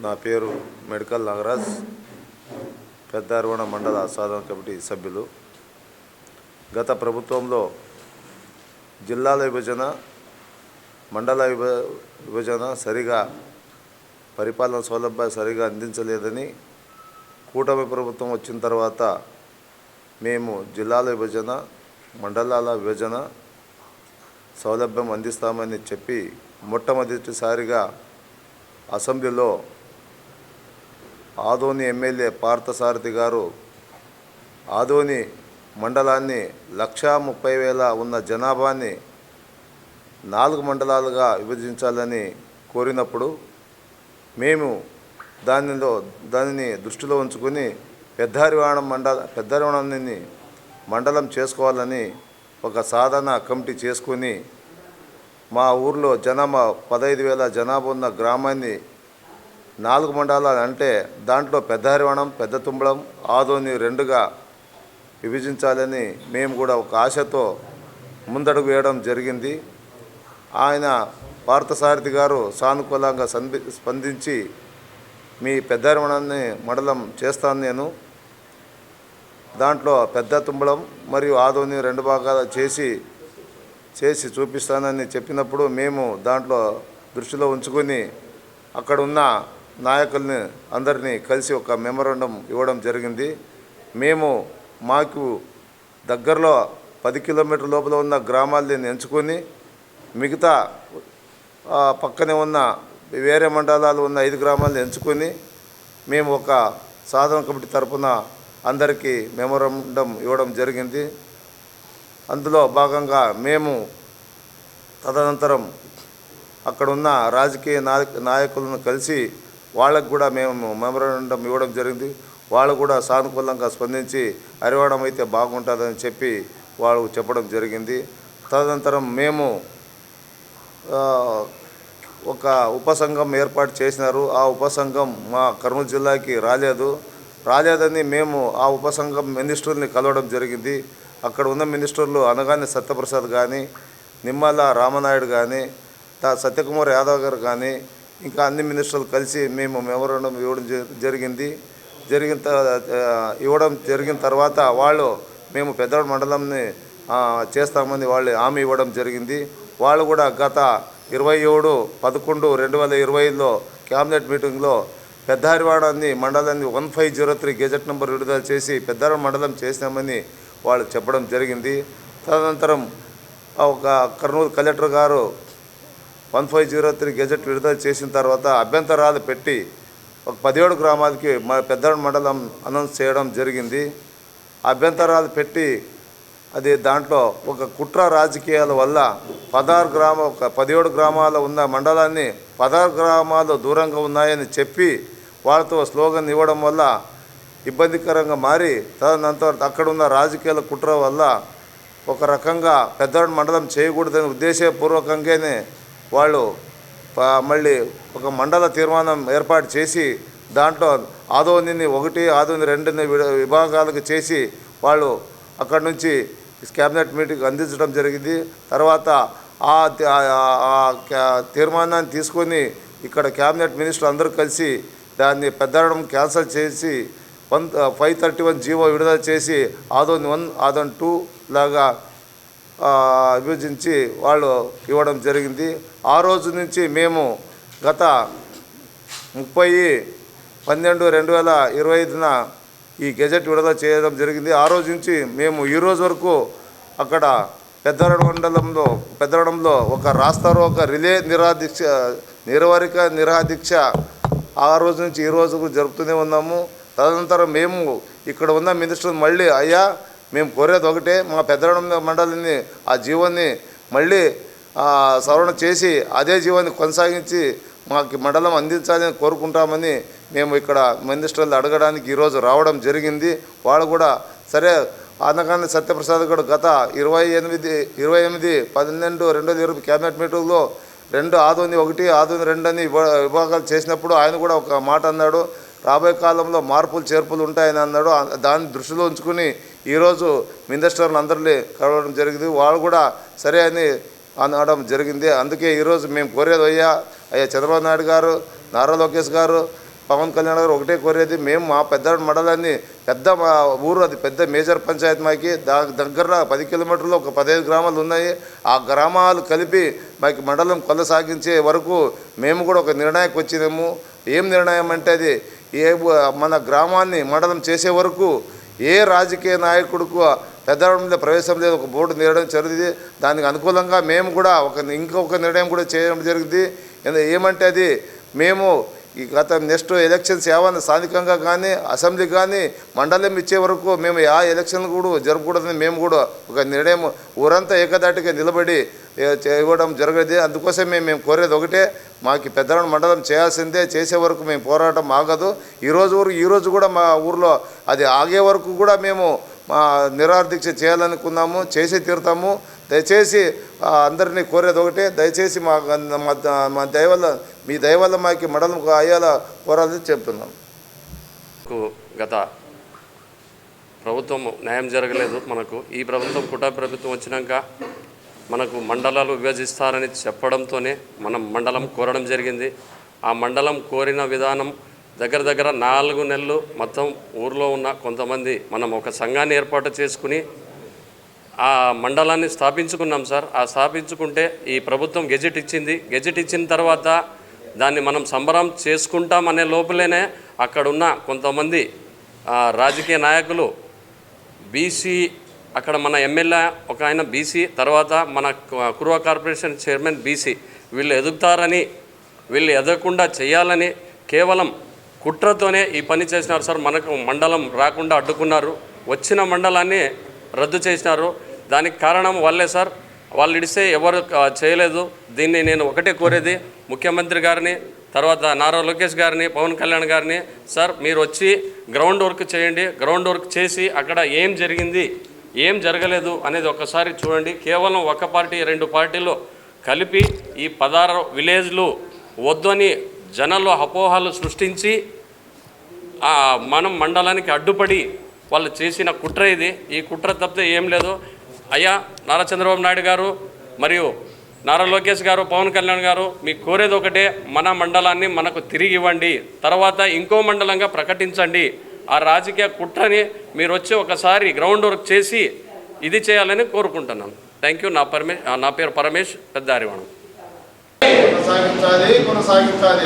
నా పేరు మెడికల్ నాగరాజ్, పెద్దారవణ మండల సాధన కమిటీ సభ్యులు. గత ప్రభుత్వంలో జిల్లాల విభజన, మండల విభజన సరిగా పరిపాలన సౌలభ్యం సరిగా అందించలేదని కూటమి ప్రభుత్వం వచ్చిన తర్వాత మేము జిల్లాల విభజన, మండలాల విభజన సౌలభ్యం అందిస్తామని చెప్పి మొట్టమొదటిసారిగా అసెంబ్లీలో ఆదోని ఎమ్మెల్యే పార్థసారథి గారు ఆదోని మండలాన్ని 1,30,000 ఉన్న జనాభాని 4 మండలాలుగా విభజించాలని కోరినప్పుడు మేము దానిని దృష్టిలో ఉంచుకొని పెద్దారవణాన్ని మండలం చేసుకోవాలని ఒక సాధన కమిటీ చేసుకొని మా ఊర్లో జనాభా 15,000 జనాభా ఉన్న గ్రామాన్ని 4 మండలాలు అంటే దాంట్లో పెద్దారవణం, పెద్ద తుంబలం, ఆదోని 2గా విభజించాలని మేము కూడా ఒక ఆశతో ముందడుగు వేయడం జరిగింది. ఆయన పార్థసారథి గారు సానుకూలంగా స్పందించి మీ పెద్దారవణాన్ని మండలం చేస్తాను, నేను దాంట్లో పెద్ద తుంబలం మరియు ఆదోని 2 భాగాలు చేసి చూపిస్తానని చెప్పినప్పుడు మేము దాంట్లో దృష్టిలో ఉంచుకొని అక్కడ ఉన్న నాయకుల్ని అందరినీ కలిసి ఒక మెమోరాండం ఇవ్వడం జరిగింది. మాకు దగ్గరలో 10 కిలోమీటర్ల లోపల ఉన్న గ్రామాలని ఎంచుకొని మిగతా పక్కనే ఉన్న వేరే మండలాలు ఉన్న 5 గ్రామాలను ఎంచుకొని మేము ఒక సాధన కమిటీ తరఫున అందరికీ మెమోరాండం ఇవ్వడం జరిగింది. అందులో భాగంగా మేము తదనంతరం అక్కడున్న రాజకీయ నాయకులను కలిసి వాళ్ళకు కూడా మేము మెమోరాండం ఇవ్వడం జరిగింది. వాళ్ళు కూడా సానుకూలంగా స్పందించి హరివాణం అయితే బాగుంటుందని చెప్పి వాళ్ళు చెప్పడం జరిగింది. తదనంతరం మేము ఒక ఉపసంఘం ఏర్పాటు చేసినారు. ఆ ఉపసంఘం మా కర్నూలు జిల్లాకి రాలేదని మేము ఆ ఉపసంఘం మినిస్టర్ని కలవడం జరిగింది. అక్కడ ఉన్న మినిస్టర్లు అనగానే సత్యప్రసాద్ కానీ, నిమ్మల రామనాయుడు కానీ, సత్యకుమార్ యాదవ్ గారు కానీ, ఇంకా అన్ని మినిస్టర్లు కలిసి మేము మెమోరాండం ఇవ్వడం జరిగిన తర్వాత వాళ్ళు మేము పెద్దారవణం మండలంని చేస్తామని వాళ్ళు హామీ ఇవ్వడం జరిగింది. వాళ్ళు కూడా గత 27/11/2025లో క్యాబినెట్ మీటింగ్లో పెద్దారవణాన్ని మండలాన్ని 1503 గెజెట్ నెంబర్ విడుదల చేసి పెద్దారవణం మండలం చేసినామని వాళ్ళు చెప్పడం జరిగింది. తదనంతరం ఒక కర్నూలు కలెక్టర్ గారు 1503 గెజెట్ విడుదల చేసిన తర్వాత అభ్యంతరాలు పెట్టి ఒక 17 గ్రామాలకి మా పెద్దారవణం మండలం అనౌన్స్ చేయడం జరిగింది. అభ్యంతరాలు పెట్టి అది దాంట్లో ఒక కుట్ర రాజకీయాల వల్ల 17 గ్రామాలు ఉన్న మండలాన్ని 16 గ్రామాలు దూరంగా ఉన్నాయని చెప్పి వాళ్ళతో స్లోగన్ ఇవ్వడం వల్ల ఇబ్బందికరంగా మారి తదనంతరం అక్కడున్న రాజకీయాల కుట్ర వల్ల ఒక రకంగా పెద్దారవణం మండలం చేయకూడదని ఉద్దేశపూర్వకంగానే వాళ్ళు మళ్ళీ ఒక మండల తీర్మానం ఏర్పాటు చేసి దాంట్లో ఆదోనిని 1, ఆదోని 2ని విభాగాలకు చేసి వాళ్ళు అక్కడి నుంచి క్యాబినెట్ మీటింగ్ అందించడం జరిగింది. తర్వాత ఆ తీర్మానాన్ని తీసుకొని ఇక్కడ క్యాబినెట్ మినిస్టర్ అందరూ కలిసి దాన్ని పెద్దారవణం క్యాన్సల్ చేసి 531 జీవో విడుదల చేసి ఆదోని 1, ఆదోని 2 లాగా విభజించి వాళ్ళు ఇవ్వడం జరిగింది. ఆ రోజు నుంచి మేము గత 30/12/2025న ఈ గెజెట్ విడుదల చేయడం జరిగింది. ఆ రోజు నుంచి మేము ఈ రోజు వరకు అక్కడ పెద్దారవణంలో ఒక రాస్తారోక రిలే నిరవధిక నిరాదీక్ష ఆ రోజు నుంచి ఈ రోజుకు జరుపుతూనే ఉన్నాము. తదనంతరం మేము ఇక్కడ ఉన్న మినిస్టర్ మళ్ళీ అయ్యా మేము కోరేది ఒకటే, మా పెద్దారవణం మండలిని ఆ జీవోని మళ్ళీ సవరణ చేసి అదే జీవాన్ని కొనసాగించి మాకు మండలం అందించాలని కోరుకుంటామని మేము ఇక్కడ మినిస్టర్లు అడగడానికి ఈరోజు రావడం జరిగింది. వాళ్ళు కూడా సరే అనగానే సత్యప్రసాద్ గారు గత 28/12/2020 క్యాబినెట్ మీటింగ్లో 2 ఆదోని 1, ఆదోని 2 అని విభాగాలు చేసినప్పుడు ఆయన కూడా ఒక మాట అన్నాడు, రాబోయే కాలంలో మార్పులు చేర్పులు ఉంటాయని అన్నాడు. దాన్ని దృష్టిలో ఉంచుకుని ఈరోజు మినిస్టర్లు అందరినీ కలవడం జరిగింది. వాళ్ళు కూడా సరే అని అనడం జరిగింది. అందుకే ఈరోజు మేము కోరేది అయ్యా చంద్రబాబు నాయుడు గారు నారా లోకేష్ గారు, పవన్ కళ్యాణ్ గారు ఒకటే కోరేది, మేము మా పెద్దారెడ్డి మండలాన్ని పెద్ద మా ఊరు, అది పెద్ద మేజర్ పంచాయతీ మాకి దగ్గర 10 కిలోమీటర్లు ఒక 15 గ్రామాలు ఉన్నాయి. ఆ గ్రామాలు కలిపి మాకు మండలం కొనసాగించే వరకు మేము కూడా ఒక నిర్ణయానికి వచ్చినాము. ఏం నిర్ణయం అంటే అది మన గ్రామాన్ని మండలం చేసే వరకు ఏ రాజకీయ నాయకుడికి పెద్దవాడి మీద ప్రవేశం లేదు. ఒక బోర్డు నిర్ణయం జరిగింది. దానికి అనుకూలంగా మేము కూడా ఇంకొక నిర్ణయం కూడా చేయడం జరిగింది. ఏమంటే అది మేము ఈ గత నెక్స్ట్ ఎలక్షన్స్ ఏమన్నా స్థానికంగా కానీ అసెంబ్లీ కానీ మండలం ఇచ్చే వరకు మేము ఆ ఎలక్షన్ కూడా జరపకూడదని మేము కూడా ఒక నిర్ణయం ఊరంతా ఏకదాటిగా నిలబడి ఇవ్వడం జరిగేది. అందుకోసమే మేము కోరేది ఒకటే, మాకు పెద్దవాడి మండలం చేయాల్సిందే, చేసే వరకు మేము పోరాటం ఆగదు. ఈరోజు కూడా మా ఊర్లో అది ఆగే వరకు కూడా మేము మా నిరాదీక్ష చేయాలనుకున్నాము, చేసి తీరుతాము. దయచేసి అందరినీ కోరేది ఒకటే, దయచేసి మా దయవల్ల మీ దయవల్ల మాకు మండలం అయ్యేలా కోరాలని చెప్తున్నాం. గత ప్రభుత్వం న్యాయం జరగలేదు మనకు. ఈ ప్రభుత్వం కుటుంబ ప్రభుత్వం వచ్చినాక మనకు మండలాలు విభజిస్తారని చెప్పడంతోనే మనం మండలం కోరడం జరిగింది. ఆ మండలం కోరిన విధానం దగ్గర 4 నెలలు మొత్తం ఊర్లో ఉన్న కొంతమంది మనం ఒక సంఘాన్ని ఏర్పాటు చేసుకుని ఆ మండలాన్ని స్థాపించుకున్నాం సార్. ఆ స్థాపించుకుంటే ఈ ప్రభుత్వం గెజెట్ ఇచ్చింది. గెజెట్ ఇచ్చిన తర్వాత దాన్ని మనం సంబరం చేసుకుంటాం అనే లోపలనే అక్కడున్న కొంతమంది రాజకీయ నాయకులు బీసీ, అక్కడ మన ఎమ్మెల్యే ఒక ఆయన బీసీ, తర్వాత మన కురువ కార్పొరేషన్ చైర్మన్ బీసీ, వీళ్ళు ఎదుగుతారని, వీళ్ళు ఎదగకుండా చేయాలని కేవలం కుట్రతోనే ఈ పని చేసినారు సార్. మనకు మండలం రాకుండా అడ్డుకున్నారు, వచ్చిన మండలాన్ని రద్దు చేసినారు. దానికి కారణం వాళ్ళే సార్. వాళ్ళు ఇడిస్తే ఎవరు చేయలేదు. దీన్ని నేను ఒకటే కోరేది ముఖ్యమంత్రి గారిని, తర్వాత నారా లోకేష్ గారిని, పవన్ కళ్యాణ్ గారిని, సార్ మీరు వచ్చి గ్రౌండ్ వర్క్ చేయండి. గ్రౌండ్ వర్క్ చేసి అక్కడ ఏం జరిగింది, ఏం జరగలేదు అనేది ఒకసారి చూడండి. కేవలం ఒక పార్టీ 2 పార్టీలు కలిపి ఈ 16 విలేజ్లు వద్దని జనాల్లో అపోహలు సృష్టించి మనం మండలానికి అడ్డుపడి వాళ్ళు చేసిన కుట్ర ఇది. ఈ కుట్ర తప్పితే ఏం లేదు. అయ్యా నారా చంద్రబాబు నాయుడు గారు మరియు నారా లోకేష్ గారు, పవన్ కళ్యాణ్ గారు, మీకు కోరేది ఒకటే, మన మండలాన్ని మనకు తిరిగి ఇవ్వండి, తర్వాత ఇంకో మండలంగా ప్రకటించండి. ఆ రాజకీయ కుట్రని మీరు వచ్చి ఒకసారి గ్రౌండ్ వర్క్ చేసి ఇది చేయాలని కోరుకుంటున్నాను. Thank you. నా పేరు పరమేష్, పెద్దారివాణం. కొనసాగించాలి.